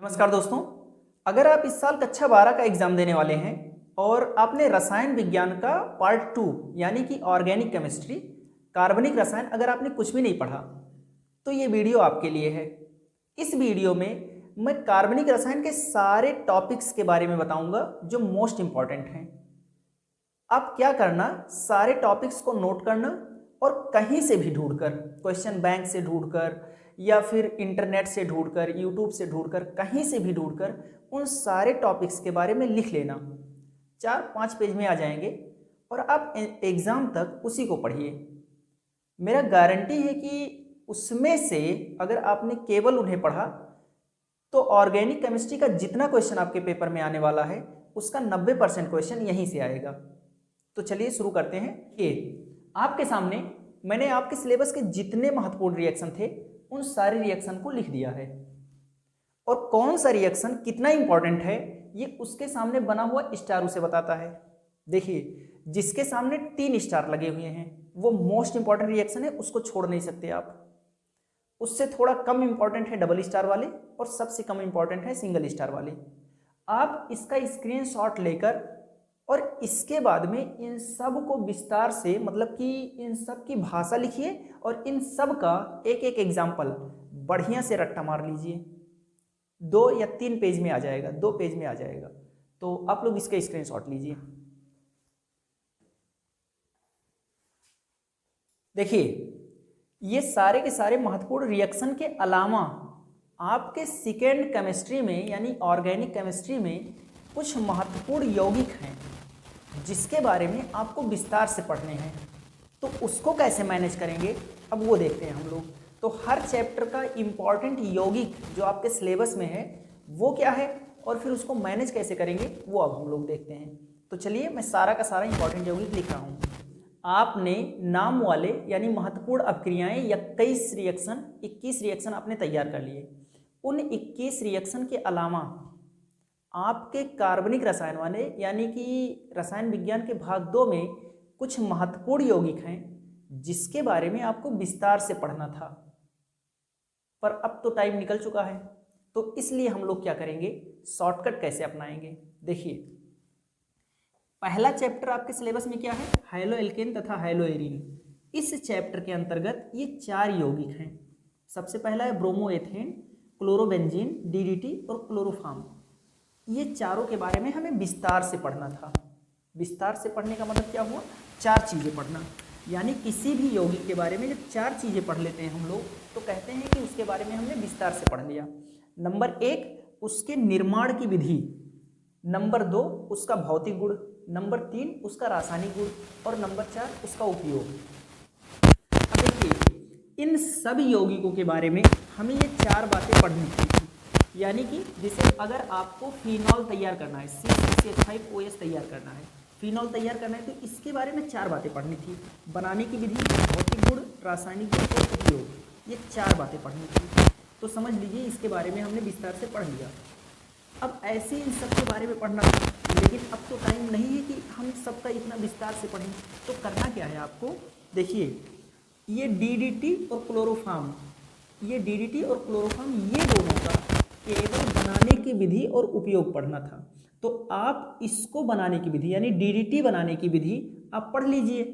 नमस्कार दोस्तों। अगर आप इस साल कक्षा 12 का एग्जाम देने वाले हैं और आपने रसायन विज्ञान का पार्ट 2 यानी कि ऑर्गेनिक केमिस्ट्री कार्बनिक रसायन अगर आपने कुछ भी नहीं पढ़ा तो ये वीडियो आपके लिए है। इस वीडियो में मैं कार्बनिक रसायन के सारे टॉपिक्स के बारे में बताऊंगा जो मोस्ट इंपॉर्टेंट हैं। आप क्या करना, सारे टॉपिक्स को नोट करना और कहीं से भी ढूंढकर, क्वेश्चन बैंक से ढूंढकर या फिर इंटरनेट से ढूंढकर, यूट्यूब से ढूंढकर, कहीं से भी ढूंढकर उन सारे टॉपिक्स के बारे में लिख लेना। 4-5 पेज में आ जाएंगे और आप एग्ज़ाम तक उसी को पढ़िए। मेरा गारंटी है कि उसमें से अगर आपने केवल उन्हें पढ़ा तो ऑर्गेनिक केमिस्ट्री का जितना क्वेश्चन आपके पेपर में आने वाला है उसका 90% क्वेश्चन यहीं से आएगा। तो चलिए शुरू करते हैं। ये आपके सामने मैंने आपके सिलेबस के जितने महत्वपूर्ण रिएक्शन थे उन सारे रिएक्शन को लिख दिया है और कौन सा रिएक्शन कितना इंपॉर्टेंट है ये उसके सामने बना हुआ स्टार उसे बताता है। देखिए, जिसके सामने 3 स्टार लगे हुए हैं वो मोस्ट इंपॉर्टेंट रिएक्शन है, उसको छोड़ नहीं सकते आप। उससे थोड़ा कम इंपॉर्टेंट है डबल स्टार वाले और सबसे कम इंपॉर्टेंट है सिंगल स्टार वाले। आप इसका स्क्रीनशॉट लेकर और इसके बाद में इन सब को विस्तार से, मतलब कि इन सब की भाषा लिखिए और इन सब का एक एक एग्जाम्पल बढ़िया से रट्टा मार लीजिए। 2 या 3 पेज में आ जाएगा, 2 पेज में आ जाएगा। तो आप लोग इसका स्क्रीनशॉट लीजिए। देखिए, ये सारे के सारे महत्वपूर्ण रिएक्शन के अलावा आपके सेकेंड केमिस्ट्री में यानी ऑर्गेनिक केमिस्ट्री में कुछ महत्वपूर्ण यौगिक हैं जिसके बारे में आपको विस्तार से पढ़ने हैं। तो उसको कैसे मैनेज करेंगे अब वो देखते हैं हम लोग। तो हर चैप्टर का इम्पॉर्टेंट यौगिक जो आपके सिलेबस में है वो क्या है और फिर उसको मैनेज कैसे करेंगे वो अब हम लोग देखते हैं। तो चलिए, मैं सारा का सारा इम्पॉर्टेंट यौगिक लिख रहा हूँ। आपने नाम वाले यानी महत्वपूर्ण अपक्रियाएं या 21 रिएक्शन आपने तैयार कर लिए। उन 21 रिएक्शन के अलावा आपके कार्बनिक रसायन वाले यानी कि रसायन विज्ञान के भाग 2 में कुछ महत्वपूर्ण यौगिक हैं जिसके बारे में आपको विस्तार से पढ़ना था, पर अब तो टाइम निकल चुका है। तो इसलिए हम लोग क्या करेंगे, शॉर्टकट कैसे अपनाएंगे। देखिए, पहला चैप्टर आपके सिलेबस में क्या है, हाइलो एल्केन तथा हाइलो एरीन। इस चैप्टर के अंतर्गत ये 4 यौगिक हैं। सबसे पहला है ब्रोमो एथेन, क्लोरोबेंजीन, डीडीटी और क्लोरोफॉर्म। ये चारों के बारे में हमें विस्तार से पढ़ना था। विस्तार से पढ़ने का मतलब क्या हुआ, 4 चीज़ें पढ़ना। यानी किसी भी यौगिक के बारे में जब 4 चीज़ें पढ़ लेते हैं हम लोग तो कहते हैं कि उसके बारे में हमने विस्तार से पढ़ लिया। नंबर 1, उसके निर्माण की विधि। नंबर 2, उसका भौतिक गुण। नंबर 3, उसका रासायनिक गुण। और नंबर 4, उसका उपयोग। अब देखिए, इन सब यौगिकों के बारे में हमें ये 4 बातें पढ़नी थी। यानी कि जैसे अगर आपको फिनॉल तैयार करना है, C6H5OS तैयार करना है, फिनॉल तैयार करना है, तो इसके बारे में 4 बातें पढ़नी थी। बनाने की विधि, भौतिक गुण, रासायनिक गुण और उपयोग, ये 4 बातें पढ़नी थी। तो समझ लीजिए इसके बारे में हमने विस्तार से पढ़ लिया। अब ऐसे इन सब के बारे में पढ़ना था, लेकिन अब तो टाइम नहीं है कि हम सबका इतना विस्तार से पढ़ें। तो करना क्या है आपको, देखिए, ये डीडीटी और क्लोरोफॉर्म, ये डीडीटी और क्लोरोफॉर्म ये दोनों का केवल बनाने की विधि और उपयोग पढ़ना था। तो आप इसको बनाने की विधि यानी डीडीटी बनाने की विधि आप पढ़ लीजिए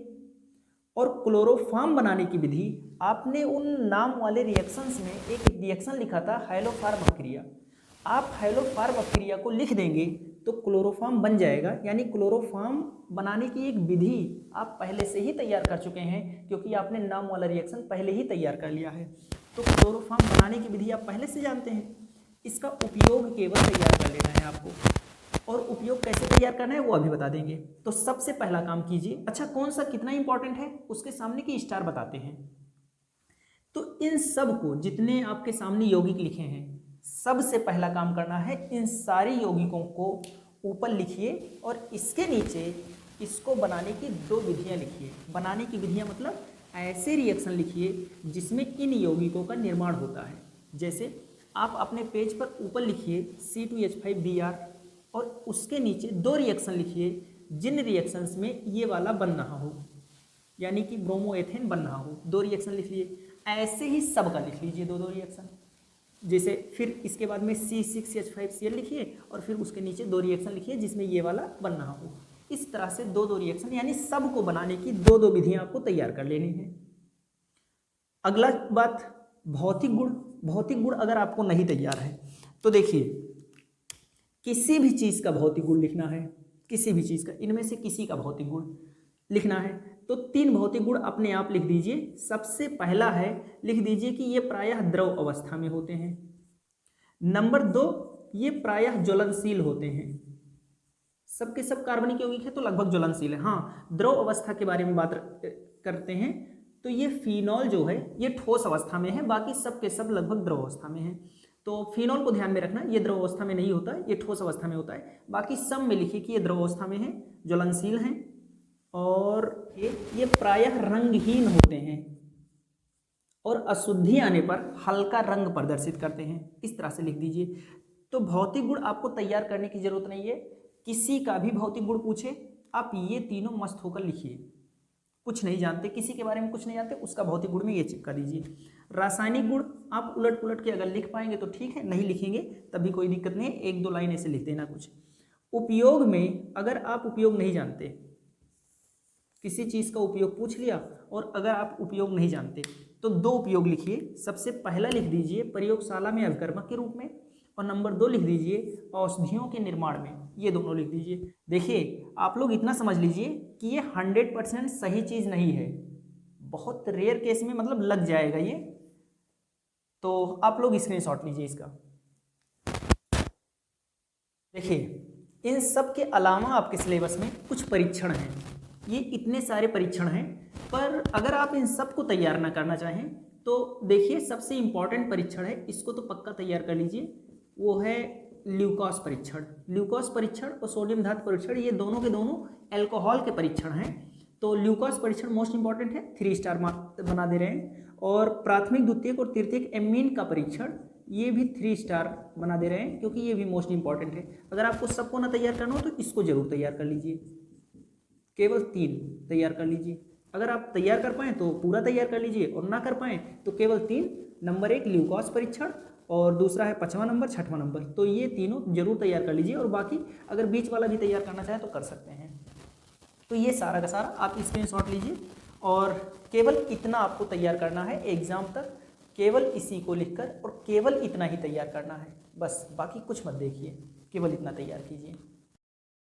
और क्लोरोफॉर्म बनाने की विधि आपने उन नाम वाले रिएक्शंस में एक रिएक्शन लिखा था हाइलोफॉर्म अपक्रिया। आप हाइलोफॉर्म अपक्रिया को लिख देंगे तो क्लोरोफॉर्म बन जाएगा। यानी क्लोरोफॉर्म बनाने की एक विधि आप पहले से ही तैयार कर चुके हैं क्योंकि आपने नाम वाला रिएक्शन पहले ही तैयार कर लिया है। तो क्लोरोफॉर्म बनाने की विधि आप पहले से जानते हैं। इसका उपयोग केवल तैयार कर लेना है आपको, और उपयोग कैसे तैयार करना है वो अभी बता देंगे। तो सबसे पहला काम कीजिए, अच्छा कौन सा कितना इंपॉर्टेंट है उसके सामने की स्टार बताते हैं। तो इन सब को, जितने आपके सामने यौगिक लिखे हैं, सबसे पहला काम करना है इन सारे यौगिकों को ऊपर लिखिए और इसके नीचे इसको बनाने की 2 विधियां लिखिए। बनाने की विधियां मतलब ऐसे रिएक्शन लिखिए जिसमें इन यौगिकों का निर्माण होता है। जैसे आप अपने पेज पर ऊपर लिखिए C2H5Br और उसके नीचे 2 रिएक्शन लिखिए जिन रिएक्शंस में ये वाला बन रहा हो, यानी कि ब्रोमो एथेन बन रहा हो। 2 रिएक्शन लिख लिए, ऐसे ही सबका लिख लीजिए 2-2 रिएक्शन। जैसे फिर इसके बाद में C6H5Cl लिखिए और फिर उसके नीचे 2 रिएक्शन लिखिए जिसमें ये वाला बन रहा हो। इस तरह से 2-2 रिएक्शन यानी सब को बनाने की 2-2 विधियां आपको तैयार कर लेनी है। अगला बात भौतिक गुण। भौतिक गुण अगर आपको नहीं तैयार है तो देखिए, किसी भी चीज़ का भौतिक गुण लिखना है, किसी भी चीज़ का, इनमें से किसी का भौतिक गुण लिखना है तो 3 भौतिक गुण अपने आप लिख दीजिए। सबसे पहला है, लिख दीजिए कि ये प्रायः द्रव अवस्था में होते हैं। नंबर 2, ये प्रायः ज्वलनशील होते हैं। सबके सब कार्बनिक यौगिक है तो लगभग ज्वलनशील है। हाँ, द्रव अवस्था के बारे में बात करते हैं तो ये फिनॉल जो है ये ठोस अवस्था में है, बाकी सब के सब लगभग द्रव अवस्था में है। तो फिनॉल को ध्यान में रखना, ये द्रव अवस्था में नहीं होता है, ये ठोस अवस्था में होता है। बाकी सब में लिखिए कि ये द्रव अवस्था में है, ज्वलनशील हैं और ये प्रायः रंगहीन होते हैं और अशुद्धि आने पर हल्का रंग प्रदर्शित करते हैं। इस तरह से लिख दीजिए। तो भौतिक गुण आपको तैयार करने की जरूरत नहीं है, किसी का भी भौतिक गुण पूछे आप ये तीनों मस्त होकर लिखिए। कुछ नहीं जानते, किसी के बारे में कुछ नहीं जानते, उसका भौतिक गुण में ये चिपका दीजिए। रासायनिक गुण आप उलट पुलट के अगर लिख पाएंगे तो ठीक है, नहीं लिखेंगे तभी कोई दिक्कत नहीं है, 1-2 लाइन ऐसे लिख देना कुछ। उपयोग में अगर आप उपयोग नहीं जानते, किसी चीज़ का उपयोग पूछ लिया और अगर आप उपयोग नहीं जानते तो 2 उपयोग लिखिए। सबसे पहला लिख दीजिए प्रयोगशाला में अभिकर्मक के रूप में और नंबर 2 लिख दीजिए औषधियों के निर्माण में। ये दोनों लिख दीजिए। देखिए, आप लोग इतना समझ लीजिए कि ये 100% सही चीज़ नहीं है, बहुत रेयर केस में मतलब लग जाएगा ये, तो आप लोग स्क्रीनशॉट लीजिए इसका। देखिए, इन सब के अलावा आपके सिलेबस में कुछ परीक्षण हैं, ये इतने सारे परीक्षण हैं, पर अगर आप इन सब को तैयार ना करना चाहें तो देखिए सबसे इम्पॉर्टेंट परीक्षण है, इसको तो पक्का तैयार कर लीजिए, वो है ल्यूकोस परीक्षण। ल्यूकोस परीक्षण और सोडियम धातु परीक्षण ये दोनों के दोनों अल्कोहल के परीक्षण हैं। तो ल्यूकोस परीक्षण मोस्ट इंपॉर्टेंट है, 3 स्टार बना दे रहे हैं। और प्राथमिक, द्वितीयक और तृतीयक एमीन का परीक्षण ये भी 3 स्टार बना दे रहे हैं क्योंकि ये भी मोस्ट इंपॉर्टेंट है। अगर आपको सबको ना तैयार करना हो तो इसको जरूर तैयार कर लीजिए, केवल 3 तैयार कर लीजिए। अगर आप तैयार कर पाएँ तो पूरा तैयार कर लीजिए और ना कर पाएँ तो केवल 3। नंबर 1 ल्यूकोस परीक्षण और दूसरा है 5वां नंबर, 6वां नंबर, तो ये तीनों जरूर तैयार कर लीजिए। और बाकी अगर बीच वाला भी तैयार करना चाहें तो कर सकते हैं। तो ये सारा का सारा आप स्क्रीनशॉट लीजिए और केवल इतना आपको तैयार करना है एग्जाम तक, केवल इसी को लिखकर और केवल इतना ही तैयार करना है बस, बाकी कुछ मत देखिए, केवल इतना तैयार कीजिए।